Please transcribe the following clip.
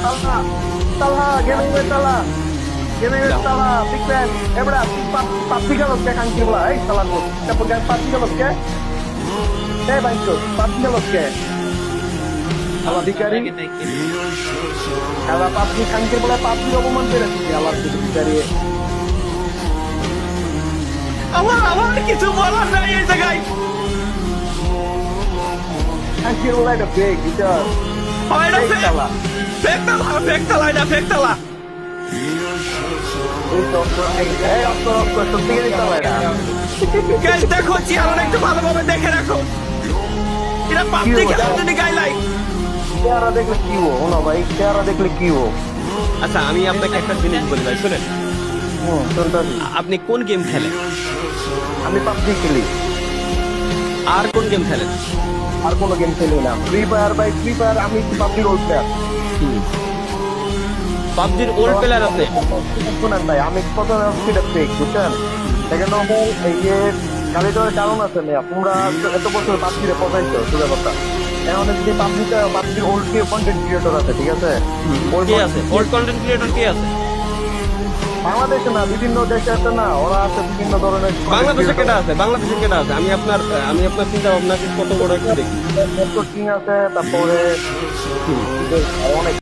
Talha, Talha, gini Talha, Big Ben, bro, papi kalau kayak kancing lah, Talha tuh, kita pegang papi kalau kayak, bantu, papi kalau kayak, kalau dikari, kalau papi kancing boleh papi kamu mampir sih, kalau itu dikari. আমার কিছু বলার নাই এই জায়গায়। Kancing boleh ada big, gitu. হয় না Talha. ফেকতালা এটা ফেকতালা। Guys দেখো চেহারা একটু ভালোভাবে দেখে রাখো। এটা পাবলিক যদি গাইলাই। চেহারা দেখলে কি হো ভাই, চেহারা দেখলে কি হো? আচ্ছা আমি আপনাকে একটা জিনিস বলি ভাই শুনেন, আপনি কোন গেম খেলেন? আমি পাবজি খেলি। আর কোন গেম খেলেন? আর কোনো গেম খেলি না। ফ্রি ফায়ার ভাই, ফ্রি ফায়ার আমি পাবজির ওল্ড প্লেয়ার। পাবজির ওল্ড প্লেয়ার আপনি? শুনেন ভাই, আমি প্রথমে সেটা ফেক, বুঝছেন? সেকেন্ড নম্বর এই যে গালি দেওয়ার কারণ আছে না, তোমরা এত বছর পাবজিরে পচাইছো, সোজা কথা। এখন যদি পাবজির ওল্ড কন্টেন্ট ক্রিয়েটর আছে, ঠিক আছে? কে আছে? ওল্ড কন্টেন্ট ক্রিয়েটর কে আছে? বাংলাদেশে না, বিভিন্ন দেশে আছে না, ওরা আছে বিভিন্ন ধরনের। বাংলাদেশে কেটা আছে? বাংলাদেশে কেটা আছে? আমি আপনার চিন্তা ভাবনা কত বড় একটু দেখি। আছে, তারপরে অনেক